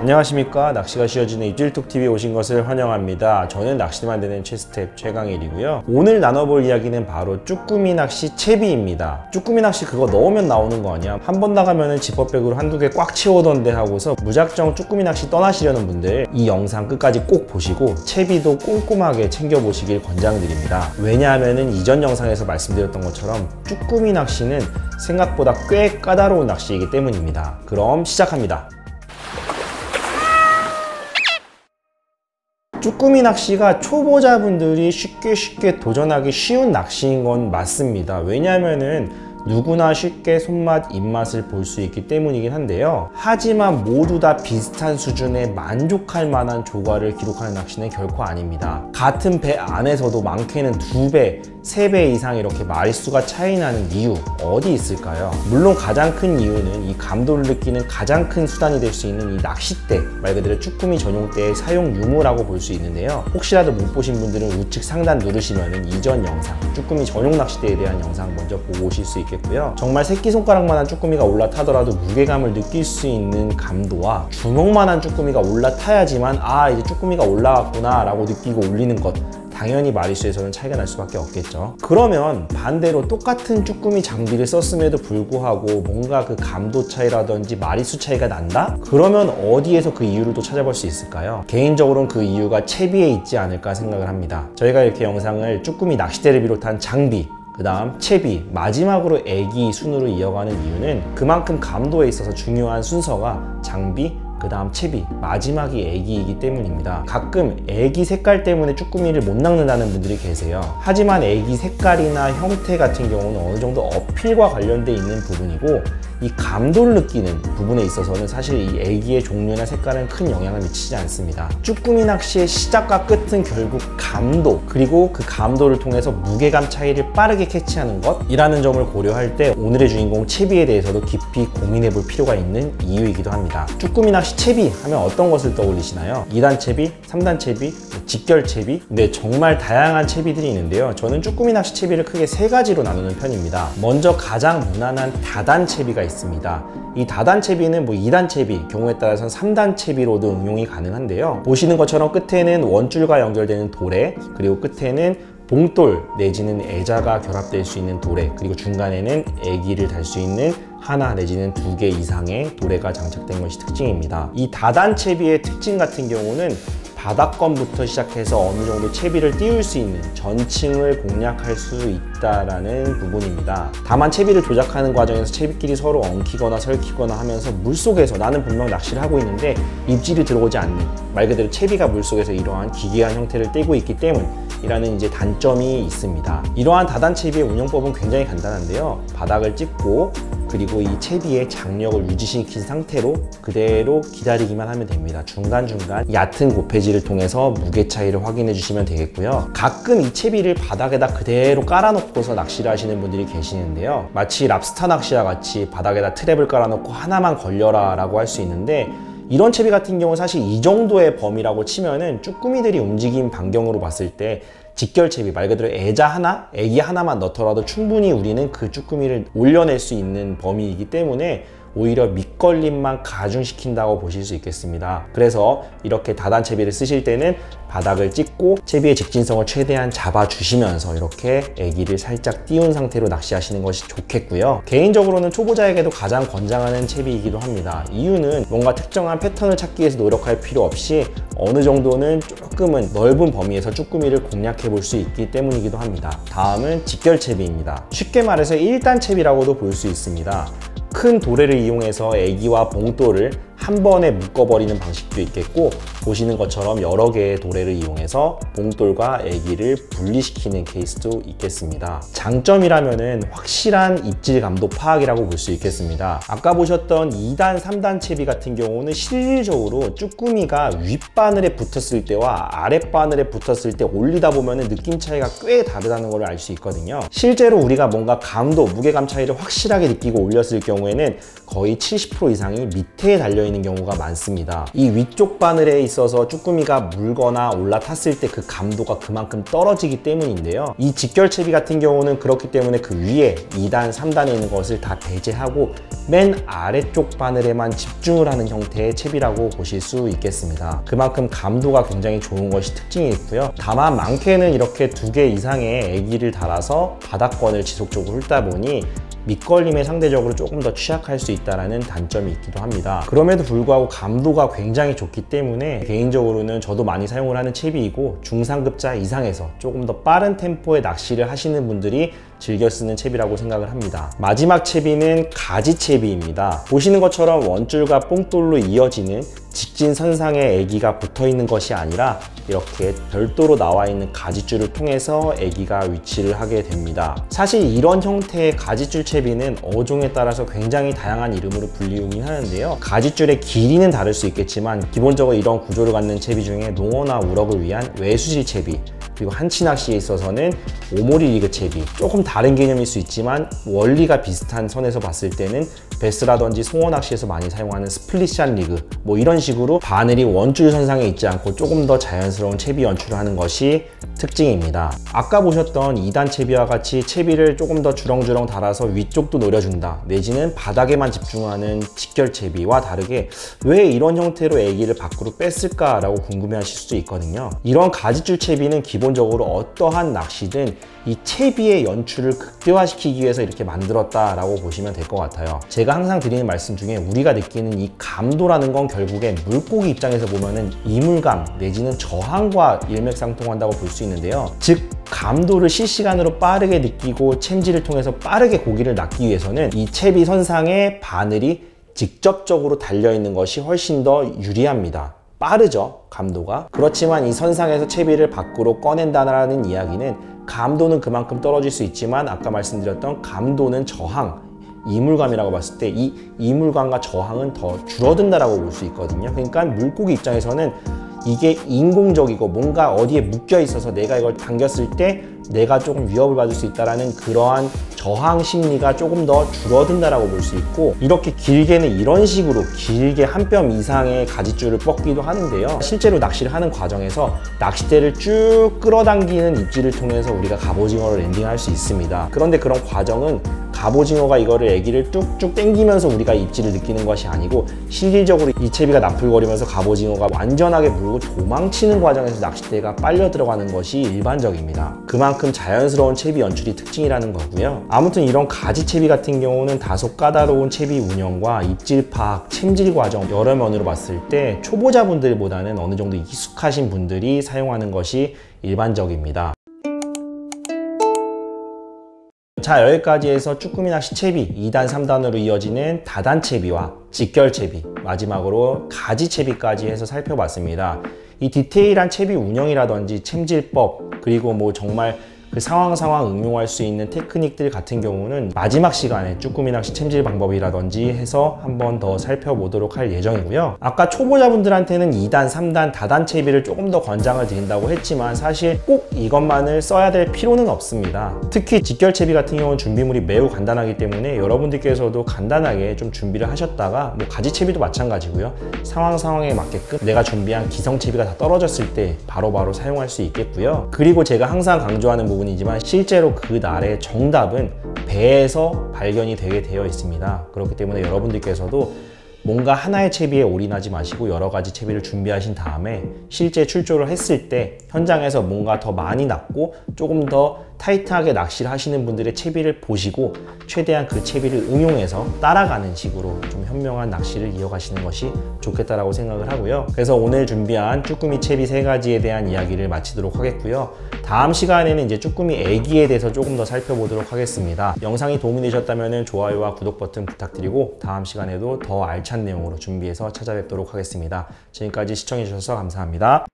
안녕하십니까. 낚시가 쉬워지는 입질톡TV에 오신 것을 환영합니다. 저는 낚시를 만드는 최스텝 최강일이고요. 오늘 나눠볼 이야기는 바로 쭈꾸미 낚시 채비입니다. 쭈꾸미 낚시 그거 넣으면 나오는 거 아니야? 한 번 나가면은 지퍼백으로 한두 개 꽉 채우던데 하고서 무작정 쭈꾸미 낚시 떠나시려는 분들 이 영상 끝까지 꼭 보시고 채비도 꼼꼼하게 챙겨보시길 권장드립니다. 왜냐하면은 이전 영상에서 말씀드렸던 것처럼 쭈꾸미 낚시는 생각보다 꽤 까다로운 낚시이기 때문입니다. 그럼 시작합니다. 쭈꾸미 낚시가 초보자분들이 쉽게 도전하기 쉬운 낚시인 건 맞습니다. 왜냐하면은 누구나 쉽게 손맛, 입맛을 볼 수 있기 때문이긴 한데요. 하지만 모두 다 비슷한 수준에 만족할 만한 조과를 기록하는 낚시는 결코 아닙니다. 같은 배 안에서도 많게는 2배, 3배 이상 이렇게 마리수가 차이 나는 이유 어디 있을까요? 물론 가장 큰 이유는 이 감도를 느끼는 가장 큰 수단이 될 수 있는 이 낚싯대, 말 그대로 쭈꾸미 전용대의 사용 유무라고 볼 수 있는데요. 혹시라도 못 보신 분들은 우측 상단 누르시면은 이전 영상, 쭈꾸미 전용 낚싯대에 대한 영상 먼저 보고 오실 수 있겠고요. 정말 새끼손가락만한 쭈꾸미가 올라타더라도 무게감을 느낄 수 있는 감도와 주먹만한 쭈꾸미가 올라타야지만 아, 이제 쭈꾸미가 올라왔구나 라고 느끼고 올리는 것, 당연히 마리수에서는 차이가 날 수밖에 없겠죠. 그러면 반대로 똑같은 쭈꾸미 장비를 썼음에도 불구하고 뭔가 그 감도 차이라든지 마리수 차이가 난다? 그러면 어디에서 그 이유를 또 찾아볼 수 있을까요? 개인적으로는 그 이유가 채비에 있지 않을까 생각을 합니다. 저희가 이렇게 영상을 쭈꾸미 낚싯대를 비롯한 장비, 그 다음 채비, 마지막으로 애기 순으로 이어가는 이유는 그만큼 감도에 있어서 중요한 순서가 장비, 그 다음 채비, 마지막이 애기이기 때문입니다. 가끔 애기 색깔 때문에 쭈꾸미를 못 낚는다는 분들이 계세요. 하지만 애기 색깔이나 형태 같은 경우는 어느 정도 어필과 관련돼 있는 부분이고 이 감도를 느끼는 부분에 있어서는 사실 이 애기의 종류나 색깔은 큰 영향을 미치지 않습니다. 쭈꾸미 낚시의 시작과 끝은 결국 감도, 그리고 그 감도를 통해서 무게감 차이를 빠르게 캐치하는 것이라는 점을 고려할 때 오늘의 주인공 채비에 대해서도 깊이 고민해 볼 필요가 있는 이유이기도 합니다. 쭈꾸미 낚시 채비 하면 어떤 것을 떠올리시나요? 2단 채비, 3단 채비, 직결 채비, 네, 정말 다양한 채비들이 있는데요. 저는 쭈꾸미 낚시 채비를 크게 3가지로 나누는 편입니다. 먼저 가장 무난한 다단 채비가 있습니다. 이 다단 채비는 2단 채비, 경우에 따라서는 3단 채비로도 응용이 가능한데요. 보시는 것처럼 끝에는 원줄과 연결되는 도래, 그리고 끝에는 봉돌 내지는 애자가 결합될 수 있는 도래, 그리고 중간에는 애기를 달 수 있는 하나 내지는 2개 이상의 도래가 장착된 것이 특징입니다. 이 다단 채비의 특징 같은 경우는 바닥건부터 시작해서 어느 정도 채비를 띄울 수 있는 전층을 공략할 수 있다라는 부분입니다. 다만 채비를 조작하는 과정에서 채비끼리 서로 엉키거나 설키거나 하면서 물속에서 나는 분명 낚시를 하고 있는데 입질이 들어오지 않는, 말 그대로 채비가 물속에서 이러한 기괴한 형태를 띠고 있기 때문이라는 이제 단점이 있습니다. 이러한 다단 채비의 운영법은 굉장히 간단한데요. 바닥을 찍고 그리고 이 채비의 장력을 유지시킨 상태로 그대로 기다리기만 하면 됩니다. 중간중간 얕은 고패지를 통해서 무게 차이를 확인해 주시면 되겠고요. 가끔 이 채비를 바닥에다 그대로 깔아놓고서 낚시를 하시는 분들이 계시는데요. 마치 랍스터 낚시와 같이 바닥에다 트랩을 깔아놓고 하나만 걸려라 라고 할 수 있는데, 이런 채비 같은 경우 사실 이 정도의 범위라고 치면은 쭈꾸미들이 움직임 반경으로 봤을 때 직결 채비, 말 그대로 애자 하나, 애기 하나만 넣더라도 충분히 우리는 그 쭈꾸미를 올려낼 수 있는 범위이기 때문에 오히려 밑걸림만 가중시킨다고 보실 수 있겠습니다. 그래서 이렇게 다단 채비를 쓰실 때는 바닥을 찍고 채비의 직진성을 최대한 잡아주시면서 이렇게 애기를 살짝 띄운 상태로 낚시하시는 것이 좋겠고요. 개인적으로는 초보자에게도 가장 권장하는 채비이기도 합니다. 이유는 뭔가 특정한 패턴을 찾기 위해서 노력할 필요 없이 어느 정도는 조금은 넓은 범위에서 쭈꾸미를 공략해 볼 수 있기 때문이기도 합니다. 다음은 직결 채비입니다. 쉽게 말해서 1단 채비라고도 볼 수 있습니다. 큰 도래를 이용해서 애기와 봉돌을 한 번에 묶어버리는 방식도 있겠고, 보시는 것처럼 여러 개의 도래를 이용해서 봉돌과 애기를 분리시키는 케이스도 있겠습니다. 장점이라면은 확실한 입질 감도 파악이라고 볼 수 있겠습니다. 아까 보셨던 2단, 3단 채비 같은 경우는 실질적으로 쭈꾸미가 윗바늘에 붙었을 때와 아랫바늘에 붙었을 때 올리다 보면은 느낌 차이가 꽤 다르다는 걸 알 수 있거든요. 실제로 우리가 뭔가 감도, 무게감 차이를 확실하게 느끼고 올렸을 경우에는 거의 70% 이상이 밑에 달려있는 달려있는 경우가 많습니다. 이 위쪽 바늘에 있어서 쭈꾸미가 물거나 올라탔을 때 그 감도가 그만큼 떨어지기 때문인데요. 이 직결채비 같은 경우는 그렇기 때문에 그 위에 2단, 3단에 있는 것을 다 배제하고 맨 아래쪽 바늘에만 집중을 하는 형태의 채비라고 보실 수 있겠습니다. 그만큼 감도가 굉장히 좋은 것이 특징이 있고요. 다만 많게는 이렇게 2개 이상의 애기를 달아서 바닥권을 지속적으로 훑다 보니 밑걸림에 상대적으로 조금 더 취약할 수 있다는 단점이 있기도 합니다. 그럼에도 불구하고 감도가 굉장히 좋기 때문에 개인적으로는 저도 많이 사용을 하는 채비이고 중상급자 이상에서 조금 더 빠른 템포의 낚시를 하시는 분들이 즐겨 쓰는 채비라고 생각을 합니다. 마지막 채비는 가지채비입니다. 보시는 것처럼 원줄과 뽕돌로 이어지는 직진선상에 애기가 붙어있는 것이 아니라 이렇게 별도로 나와 있는 가지줄을 통해서 애기가 위치를 하게 됩니다. 사실 이런 형태의 가지줄 채비는 어종에 따라서 굉장히 다양한 이름으로 불리우긴 하는데요. 가지줄의 길이는 다를 수 있겠지만 기본적으로 이런 구조를 갖는 채비 중에 농어나 우럭을 위한 외수질 채비, 그리고 한치 낚시에 있어서는 오모리 리그 채비, 조금 다른 개념일 수 있지만 원리가 비슷한 선에서 봤을 때는 베스라든지 송어 낚시에서 많이 사용하는 스플릿샷 리그, 뭐 이런 식으로 바늘이 원줄 선상에 있지 않고 조금 더 자연스러운 채비 연출을 하는 것이 특징입니다. 아까 보셨던 2단 채비와 같이 채비를 조금 더 주렁주렁 달아서 위쪽도 노려준다, 내지는 바닥에만 집중하는 직결 채비와 다르게 왜 이런 형태로 애기를 밖으로 뺐을까 라고 궁금해하실 수도 있거든요. 이런 가지줄 채비는 기본적으로 어떠한 낚시든 이 채비의 연출을 극대화시키기 위해서 이렇게 만들었다라고 보시면 될 것 같아요. 제가 항상 드리는 말씀 중에 우리가 느끼는 이 감도라는 건 결국엔 물고기 입장에서 보면은 이물감 내지는 저항과 일맥상통한다고 볼 수 있는데요. 즉 감도를 실시간으로 빠르게 느끼고 챔질을 통해서 빠르게 고기를 낚기 위해서는 이 채비 선상에 바늘이 직접적으로 달려있는 것이 훨씬 더 유리합니다. 빠르죠, 감도가. 그렇지만 이 선상에서 채비를 밖으로 꺼낸다는 이야기는 감도는 그만큼 떨어질 수 있지만 아까 말씀드렸던 감도는 저항, 이물감이라고 봤을 때 이 이물감과 저항은 더 줄어든다라고 볼 수 있거든요. 그러니까 물고기 입장에서는 이게 인공적이고 뭔가 어디에 묶여 있어서 내가 이걸 당겼을 때 내가 조금 위협을 받을 수 있다는 그러한 저항 심리가 조금 더 줄어든다라고 볼 수 있고, 이렇게 길게는 이런 식으로 길게 한 뼘 이상의 가지줄을 뻗기도 하는데요. 실제로 낚시를 하는 과정에서 낚싯대를 쭉 끌어당기는 입질을 통해서 우리가 갑오징어를 랜딩할 수 있습니다. 그런데 그런 과정은 갑오징어가 이거를 애기를 뚝뚝 당기면서 우리가 입질을 느끼는 것이 아니고 실질적으로 이 채비가 나풀거리면서 갑오징어가 완전하게 물고 도망치는 과정에서 낚싯대가 빨려 들어가는 것이 일반적입니다. 그만큼 자연스러운 채비 연출이 특징이라는 거고요. 아무튼 이런 가지 채비 같은 경우는 다소 까다로운 채비 운영과 입질 파악, 챔질 과정 여러 면으로 봤을 때 초보자분들보다는 어느 정도 익숙하신 분들이 사용하는 것이 일반적입니다. 자, 여기까지 해서 쭈꾸미 낚시 채비 2단, 3단으로 이어지는 다단 채비와 직결 채비, 마지막으로 가지 채비까지 해서 살펴봤습니다. 이 디테일한 채비 운영이라든지 챔질법, 그리고 뭐 정말 그 상황 응용할 수 있는 테크닉들 같은 경우는 마지막 시간에 쭈꾸미 낚시 챔질 방법이라든지 해서 한번 더 살펴보도록 할 예정이고요. 아까 초보자분들한테는 2단, 3단, 다단 채비를 조금 더 권장을 드린다고 했지만 사실 꼭 이것만을 써야 될 필요는 없습니다. 특히 직결 채비 같은 경우는 준비물이 매우 간단하기 때문에 여러분들께서도 간단하게 좀 준비를 하셨다가 뭐 가지 채비도 마찬가지고요. 상황에 맞게끔 내가 준비한 기성 채비가 다 떨어졌을 때 바로바로 사용할 수 있겠고요. 그리고 제가 항상 강조하는 부분이지만 실제로 그날의 정답은 배에서 발견이 되게 되어 있습니다. 그렇기 때문에 여러분들께서도 뭔가 하나의 채비에 올인하지 마시고 여러 가지 채비를 준비하신 다음에 실제 출조를 했을 때 현장에서 뭔가 더 많이 낚고 조금 더 타이트하게 낚시를 하시는 분들의 채비를 보시고 최대한 그 채비를 응용해서 따라가는 식으로 좀 현명한 낚시를 이어가시는 것이 좋겠다라고 생각을 하고요. 그래서 오늘 준비한 쭈꾸미 채비 3가지에 대한 이야기를 마치도록 하겠고요. 다음 시간에는 이제 쭈꾸미 애기에 대해서 조금 더 살펴보도록 하겠습니다. 영상이 도움이 되셨다면 좋아요와 구독 버튼 부탁드리고 다음 시간에도 더 알찬 내용으로 준비해서 찾아뵙도록 하겠습니다. 지금까지 시청해 주셔서 감사합니다.